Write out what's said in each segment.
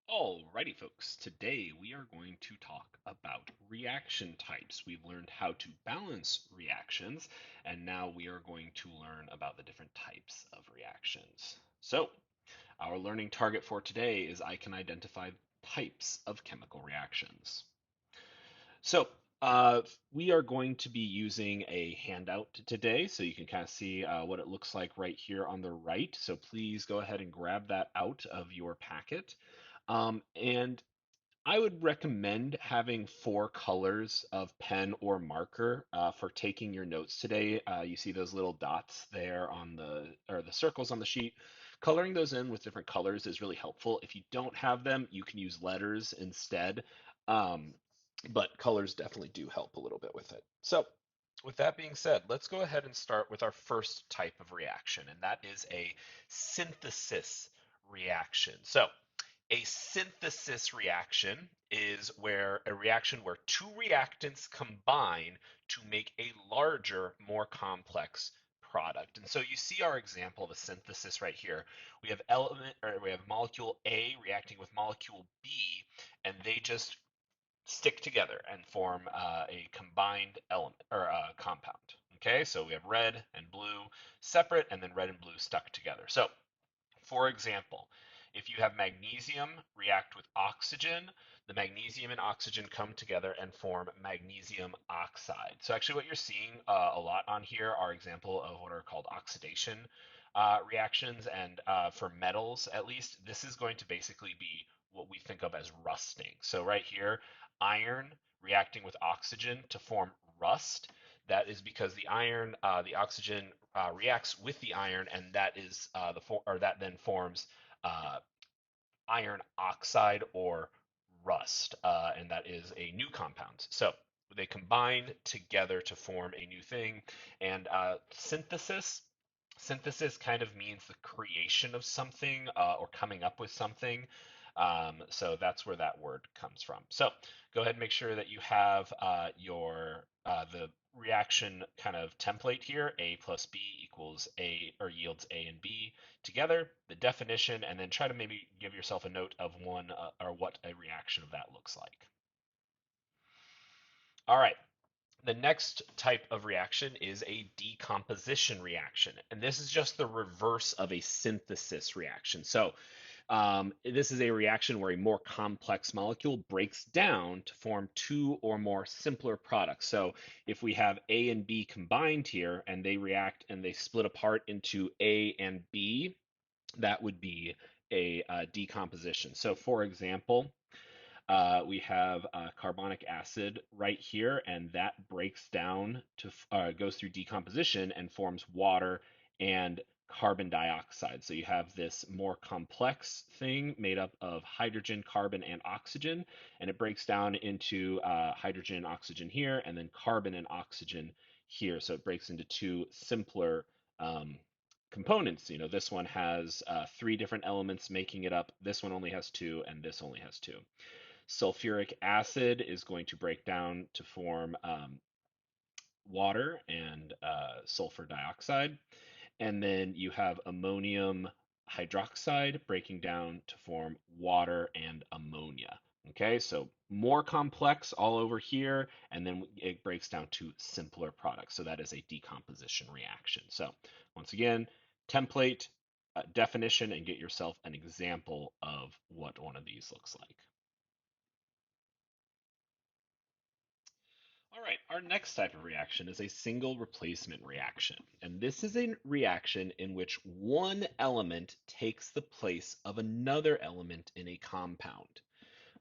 Alrighty, folks. Today we are going to talk about reaction types. We've learned how to balance reactions, and now we are going to learn about the different types of reactions. So, our learning target for today is I can identify types of chemical reactions. So, uh, we are going to be using a handout today, so you can kind of see what it looks like right here on the right. So please go ahead and grab that out of your packet. And I would recommend having four colors of pen or marker for taking your notes today. You see those little dots there on or the circles on the sheet. Coloring those in with different colors is really helpful. If you don't have them, you can use letters instead. Um, but colors definitely do help a little bit with it. So, with that being said, let's go ahead and start with our first type of reaction, and that is a synthesis reaction. So, a synthesis reaction is where a reaction where two reactants combine to make a larger, more complex product. And so you see our example of a synthesis right here. We have molecule A reacting with molecule B, and they just stick together and form a combined element or compound. Okay, so we have red and blue separate, and then red and blue stuck together. So for example, if you have magnesium react with oxygen, the magnesium and oxygen come together and form magnesium oxide. So actually what you're seeing a lot on here are example of what are called oxidation reactions. And for metals, at least, this is going to basically be what we think of as rusting. So right here, iron reacting with oxygen to form rust. That is because the oxygen reacts with the iron, and that is or that then forms uh, iron oxide or rust, and that is a new compound. So they combine together to form a new thing, and synthesis kind of means the creation of something or coming up with something. So that's where that word comes from. So go ahead and make sure that you have the reaction kind of template here. A plus B equals A or yields A and B together, the definition, and then try to maybe give yourself a note of one or what a reaction of that looks like. All right. The next type of reaction is a decomposition reaction, and this is just the reverse of a synthesis reaction. So this is a reaction where a more complex molecule breaks down to form two or more simpler products. So if we have A and B combined here and they react and they split apart into A and B, that would be a decomposition. So for example, we have carbonic acid right here, and that breaks down to goes through decomposition and forms water and carbon dioxide. So you have this more complex thing made up of hydrogen, carbon, and oxygen, and it breaks down into hydrogen and oxygen here, and then carbon and oxygen here. So it breaks into two simpler um, components. You know, this one has three different elements making it up. This one only has two, and this only has two. Sulfuric acid is going to break down to form water and sulfur dioxide. And then you have ammonium hydroxide breaking down to form water and ammonia. Okay, so more complex all over here, and then it breaks down to simpler products. So that is a decomposition reaction. So once again, template, definition, and get yourself an example of what one of these looks like. All right, our next type of reaction is a single replacement reaction. And this is a reaction in which one element takes the place of another element in a compound.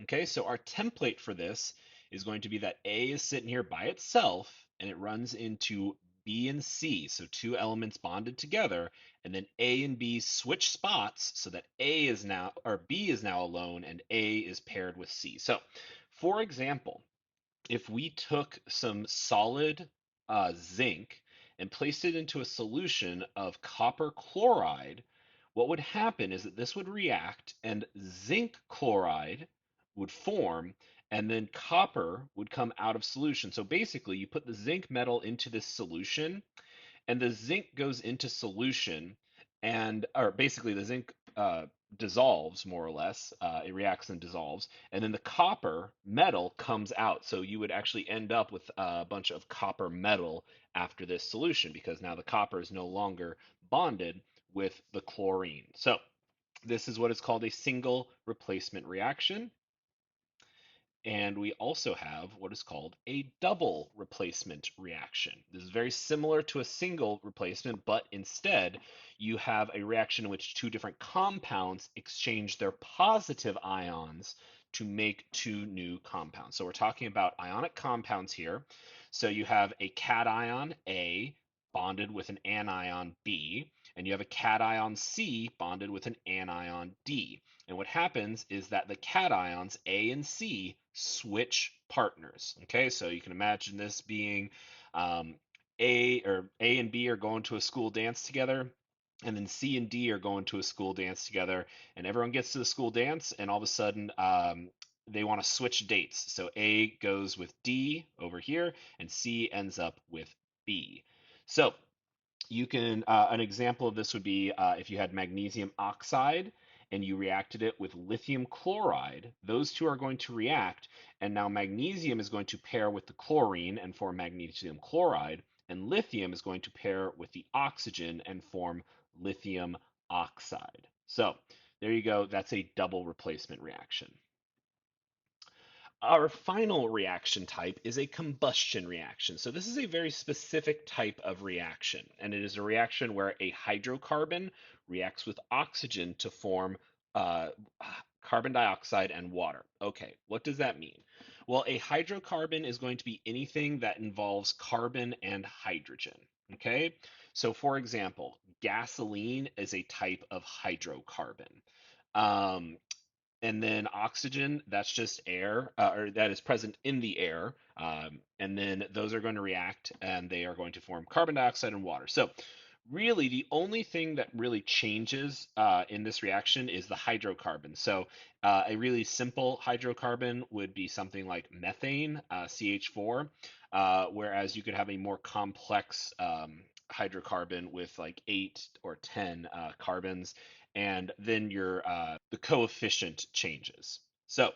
Okay, so our template for this is going to be that A is sitting here by itself and it runs into B and C, so two elements bonded together, and then A and B switch spots so that B is now alone and A is paired with C. So, for example, if we took some solid zinc and placed it into a solution of copper chloride, what would happen is that this would react and zinc chloride would form, and then copper would come out of solution. So basically, you put the zinc metal into this solution, and the zinc goes into solution, and or basically the zinc dissolves more or less. It reacts and dissolves, and then the copper metal comes out. So you would actually end up with a bunch of copper metal after this solution because now the copper is no longer bonded with the chlorine. So this is what is called a single replacement reaction. And we also have what is called a double replacement reaction. This is very similar to a single replacement, but instead you have a reaction in which two different compounds exchange their positive ions to make two new compounds. So we're talking about ionic compounds here. So you have a cation A bonded with an anion B, and you have a cation C bonded with an anion D. And what happens is that the cations A and C switch partners. Okay, so you can imagine this being um, A and B are going to a school dance together, and then C and D are going to a school dance together, and everyone gets to the school dance, and all of a sudden they want to switch dates. So A goes with D over here, and C ends up with B. So you can an example of this would be if you had magnesium oxide and you reacted it with lithium chloride. Those two are going to react, and now magnesium is going to pair with the chlorine and form magnesium chloride, and lithium is going to pair with the oxygen and form lithium oxide. So there you go. That's a double replacement reaction. Our final reaction type is a combustion reaction. So this is a very specific type of reaction, and it is a reaction where a hydrocarbon reacts with oxygen to form uh, carbon dioxide and water. Okay, what does that mean? Well, a hydrocarbon is going to be anything that involves carbon and hydrogen. Okay, so for example, gasoline is a type of hydrocarbon. Um, and then oxygen, that's just air, or that is present in the air. And then those are going to react and they are going to form carbon dioxide and water. So, really, the only thing that really changes in this reaction is the hydrocarbon. So, a really simple hydrocarbon would be something like methane, CH4, whereas you could have a more complex hydrocarbon with like 8 or 10 carbons, and then your the coefficient changes. So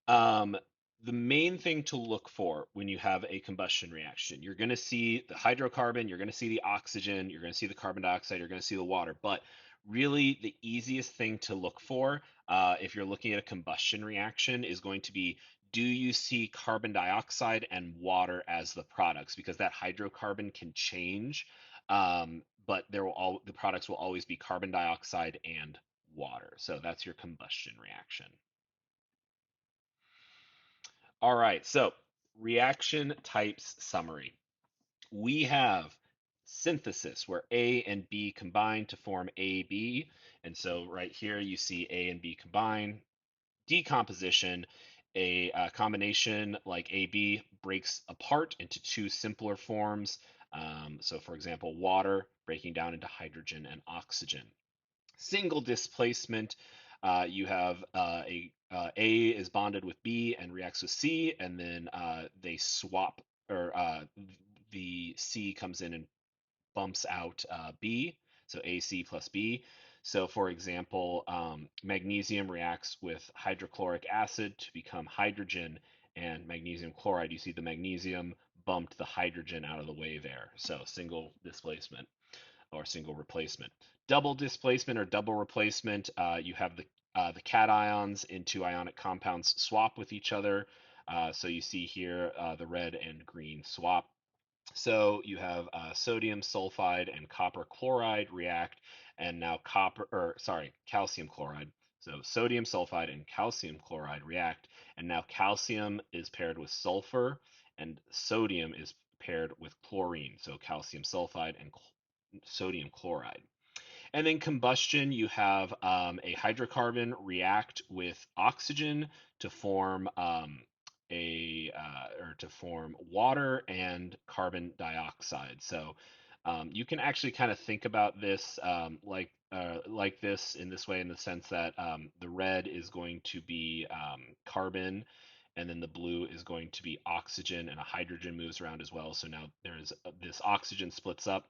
um, the main thing to look for when you have a combustion reaction, you're going to see the hydrocarbon, you're going to see the oxygen, you're going to see the carbon dioxide, you're going to see the water. But really, the easiest thing to look for if you're looking at a combustion reaction is going to be, do you see carbon dioxide and water as the products? Because that hydrocarbon can change, but the products will always be carbon dioxide and water. So that's your combustion reaction. All right, so reaction types summary. We have synthesis, where A and B combine to form AB. And so right here you see A and B combine. Decomposition, a combination like AB breaks apart into two simpler forms. So for example, water breaking down into hydrogen and oxygen. Single displacement, you have A is bonded with B and reacts with C, and then they swap, or the C comes in and bumps out B, so AC plus B. So, for example, magnesium reacts with hydrochloric acid to become hydrogen and magnesium chloride. You see the magnesium bumped the hydrogen out of the way there. So, single displacement or single replacement. Double displacement or double replacement, you have the cations in two ionic compounds swap with each other. So you see here the red and green swap. So you have sodium sulfide and copper chloride react, and now calcium chloride. So sodium sulfide and calcium chloride react, and now calcium is paired with sulfur, and sodium is paired with chlorine. So calcium sulfide and sodium chloride. And then combustion, you have a hydrocarbon react with oxygen to form or to form water and carbon dioxide. So you can actually kind of think about this like this in this way, in the sense that the red is going to be carbon, and then the blue is going to be oxygen, and a hydrogen moves around as well. So now there's this oxygen splits up,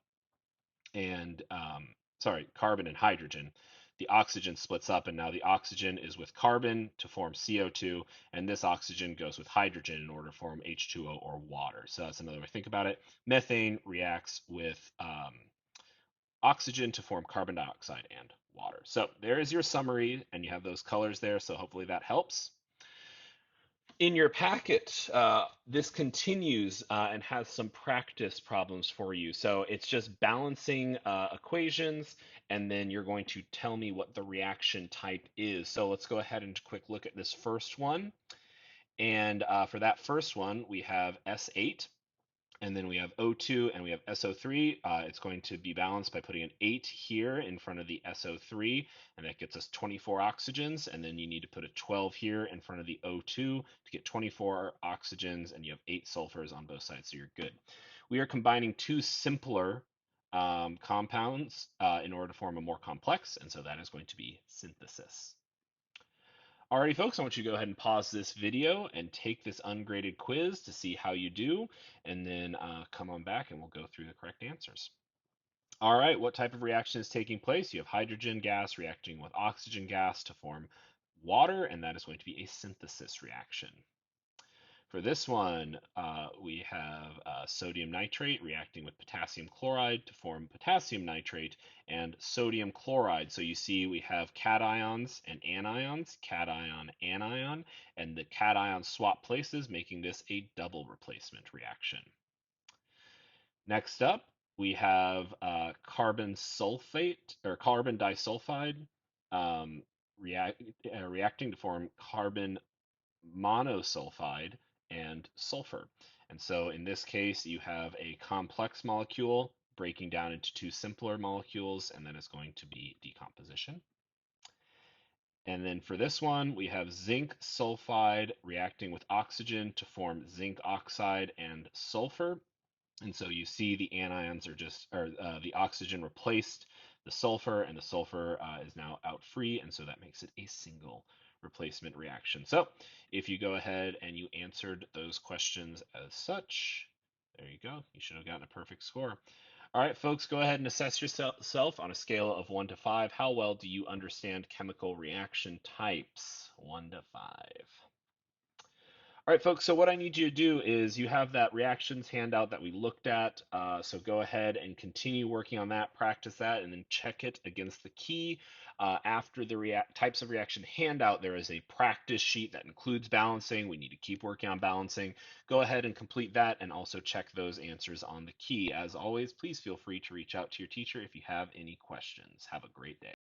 and carbon and hydrogen, the oxygen splits up, and now the oxygen is with carbon to form CO2, and this oxygen goes with hydrogen in order to form H2O or water. So that's another way to think about it. Methane reacts with oxygen to form carbon dioxide and water. So there is your summary, and you have those colors there, so hopefully that helps. In your packet, this continues and has some practice problems for you. So it's just balancing equations, and then you're going to tell me what the reaction type is. So let's go ahead and quick look at this first one. And for that first one, we have S8, and then we have O2 and we have SO3. It's going to be balanced by putting an 8 here in front of the SO3, and that gets us 24 oxygens. And then you need to put a 12 here in front of the O2 to get 24 oxygens, and you have 8 sulfurs on both sides, so you're good. We are combining two simpler compounds in order to form a more complex, and so that is going to be synthesis. Alrighty, folks, I want you to go ahead and pause this video and take this ungraded quiz to see how you do, and then come on back and we'll go through the correct answers. All right, what type of reaction is taking place? You have hydrogen gas reacting with oxygen gas to form water, and that is going to be a synthesis reaction. For this one, we have sodium nitrate reacting with potassium chloride to form potassium nitrate and sodium chloride. So you see we have cations and anions, cation, anion, and the cations swap places, making this a double replacement reaction. Next up, we have carbon sulfate or carbon disulfide reacting to form carbon monosulfide and sulfur. And so in this case, you have a complex molecule breaking down into two simpler molecules, and then it's going to be decomposition. And then for this one, we have zinc sulfide reacting with oxygen to form zinc oxide and sulfur. And so you see the anions are the oxygen replaced the sulfur, and the sulfur is now out free, and so that makes it a single replacement reaction. So if you go ahead and you answered those questions as such, there you go. You should have gotten a perfect score. All right, folks, go ahead and assess yourself on a scale of 1 to 5. How well do you understand chemical reaction types? 1 to 5. All right, folks, so what I need you to do is you have that reactions handout that we looked at. So go ahead and continue working on that, practice that, and then check it against the key. After the types of reaction handout, there is a practice sheet that includes balancing. We need to keep working on balancing. Go ahead and complete that and also check those answers on the key. As always, please feel free to reach out to your teacher if you have any questions. Have a great day.